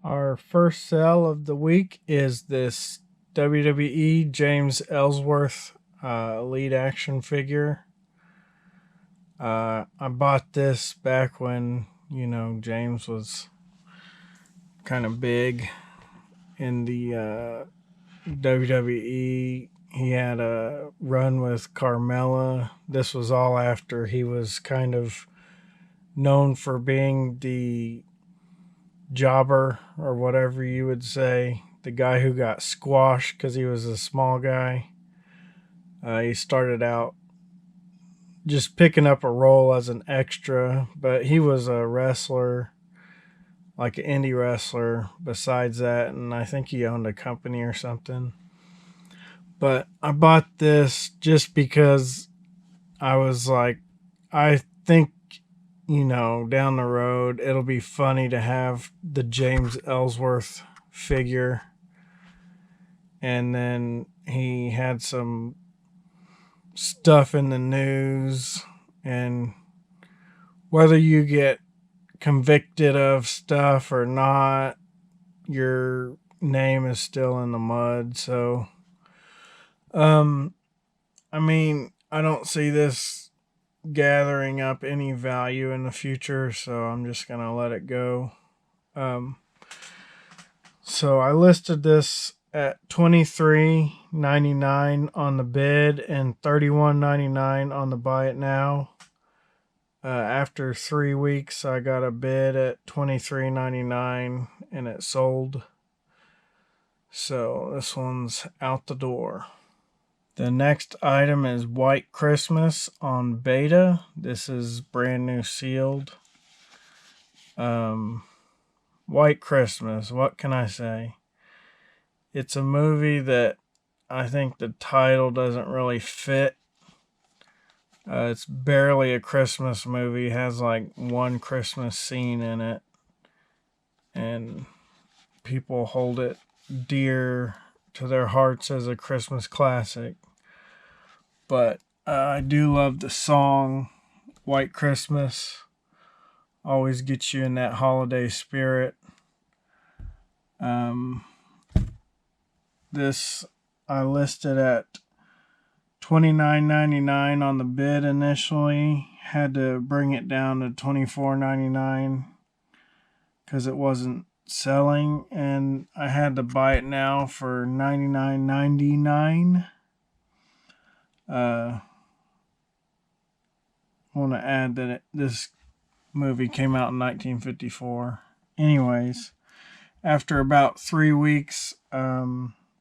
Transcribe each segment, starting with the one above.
Our first sale of the week is this WWE James Ellsworth lead action figure. I bought this back when, James was kind of big in the WWE. He had a run with Carmella. This was all after he was kind of known for being the jobber, or whatever you would say, the guy who got squashed because he was a small guy. He started out just picking up a role as an extra, but he was a wrestler, like an indie wrestler besides that, and I think he owned a company or something. But I bought this just because I was like, I think, down the road, it'll be funny to have the James Ellsworth figure. And then he had some stuff in the news, and whether you get convicted of stuff or not, your name is still in the mud. So, I don't see this gathering up any value in the future, so I'm just gonna let it go. So I listed this at $23.99 on the bid and $31.99 on the buy it now. After 3 weeks, I got a bid at $23.99 and it sold. So this one's out the door. The next item is White Christmas on beta. This is brand new sealed. White Christmas, what can I say? It's a movie that I think the title doesn't really fit. It's barely a Christmas movie. It has like one Christmas scene in it. And people hold it dear to their hearts as a Christmas classic. But I do love the song White Christmas. Always gets you in that holiday spirit. This I listed at $29.99 on the bid initially. Had to bring it down to $24.99 because it wasn't selling, and I had to buy it now for $99.99. I want to add that this movie came out in 1954. Anyways, after about 3 weeks,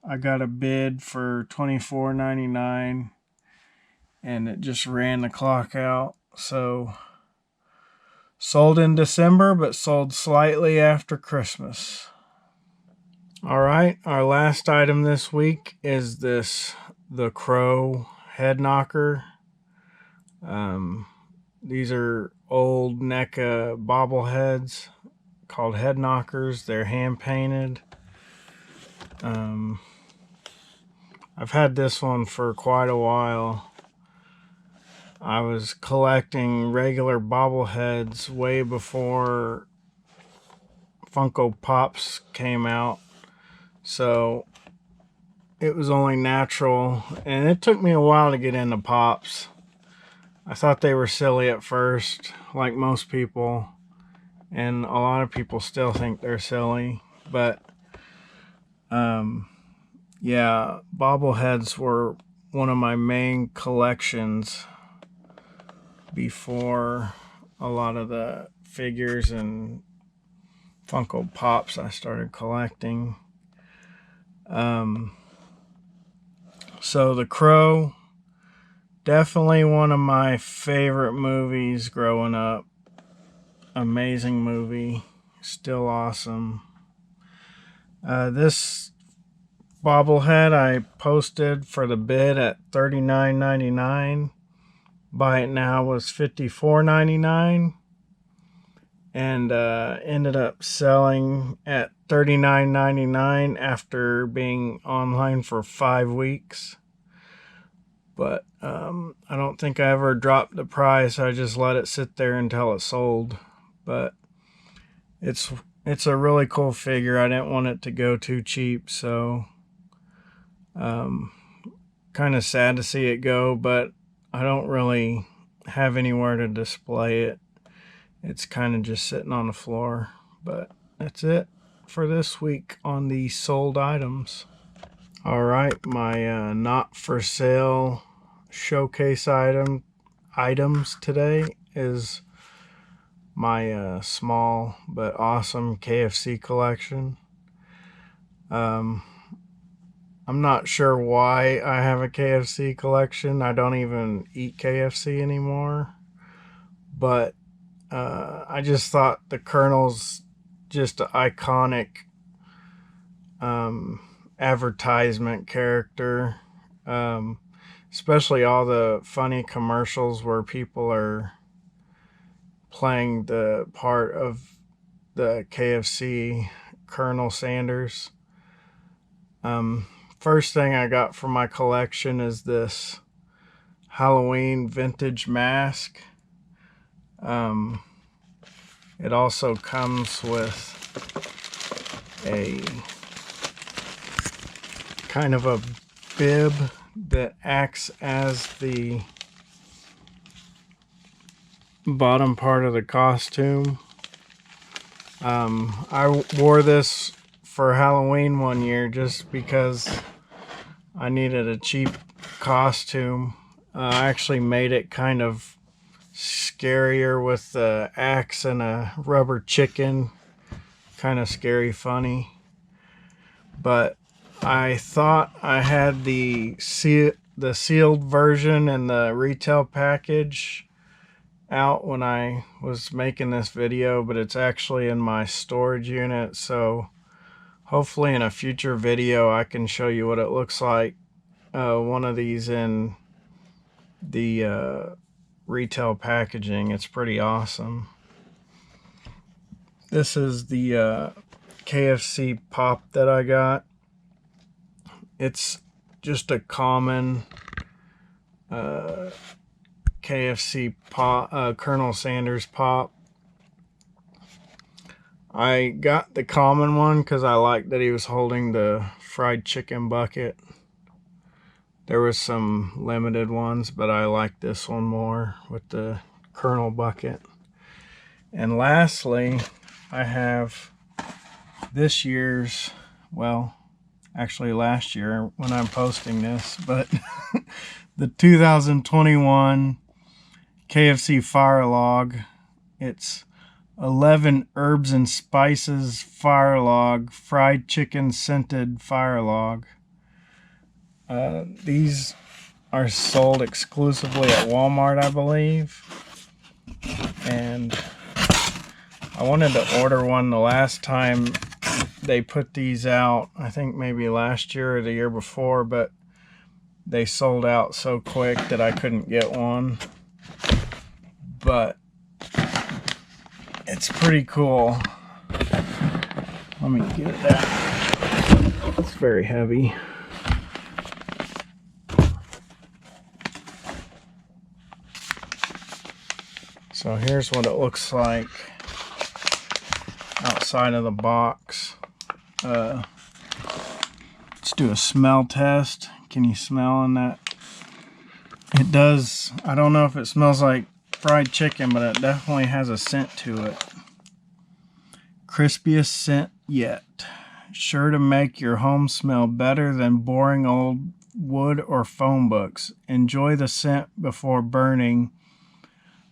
I got a bid for $24.99, and it just ran the clock out. So sold in December, but sold slightly after Christmas. All right, our last item this week is the Crow head knocker. These are old NECA bobbleheads called head knockers. They're hand painted. I've had this one for quite a while. I was collecting regular bobbleheads way before Funko Pops came out, so it was only natural, and it took me a while to get into Pops. I thought they were silly at first, like most people, and a lot of people still think they're silly, but yeah, bobbleheads were one of my main collections before a lot of the figures and Funko Pops I started collecting. So The Crow, definitely one of my favorite movies growing up. Amazing movie, still awesome. This bobblehead I posted for the bid at $39.99. Buy it now was $54.99, and ended up selling at $39.99 after being online for 5 weeks. But I don't think I ever dropped the price. I just let it sit there until it sold. But it's it's a really cool figure. I didn't want it to go too cheap, so kind of sad to see it go, but I don't really have anywhere to display it. It's kind of just sitting on the floor. But that's it for this week on the sold items. All right, my not for sale showcase items today is my small but awesome KFC collection. I'm not sure why I have a KFC collection. I don't even eat KFC anymore, but I just thought the Colonel's just an iconic advertisement character, especially all the funny commercials where people are playing the part of the KFC Colonel Sanders. First thing I got from my collection is this Halloween vintage mask. It also comes with a kind of a bib that acts as the bottom part of the costume. I wore this for Halloween one year just because I needed a cheap costume. I actually made it kind of scarier with the axe and a rubber chicken. Kind of scary funny. But I thought I had the sealed version and the retail package out when I was making this video, but it's actually in my storage unit, so hopefully in a future video I can show you what it looks like, one of these in the retail packaging. It's pretty awesome. This is the KFC pop that I got. It's just a common KFC pop, Colonel Sanders pop. I got the common one because I liked that he was holding the fried chicken bucket. There was some limited ones, but I like this one more with the Colonel bucket. And lastly, I have this year's, well, actually last year when I'm posting this, but the 2021 KFC Firelog. It's 11 herbs and spices Firelog, fried chicken scented Firelog. These are sold exclusively at Walmart, I believe. And I wanted to order one the last time they put these out. I think maybe last year or the year before, but they sold out so quick that I couldn't get one. But it's pretty cool. Let me get it out. It's very heavy. So here's what it looks like outside of the box. Let's do a smell test. Can you smell in that? It does. I don't know if it smells like fried chicken, but it definitely has a scent to it. Crispiest scent yet. Sure to make your home smell better than boring old wood or phone books. Enjoy the scent before burning.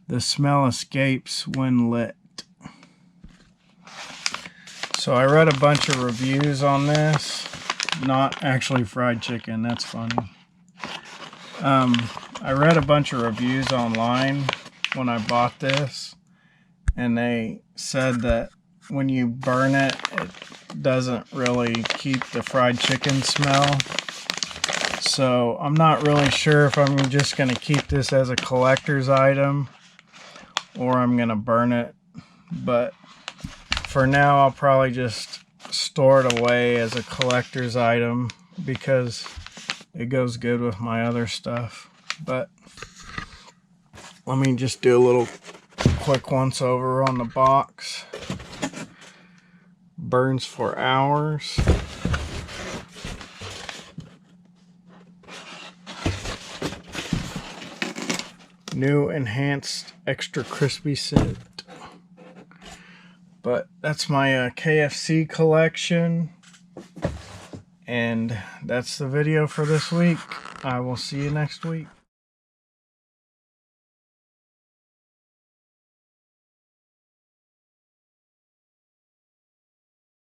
The smell escapes when lit. So I read a bunch of reviews on this. Not actually fried chicken, that's funny. I read a bunch of reviews online when I bought this, and they said that when you burn it, it doesn't really keep the fried chicken smell. So I'm not really sure if I'm just going to keep this as a collector's item or I'm going to burn it. But for now, I'll probably just store it away as a collector's item because it goes good with my other stuff. But let me just do a little quick once over on the box. Burns for hours. New enhanced extra crispy scent. But that's my KFC collection. And that's the video for this week. I will see you next week.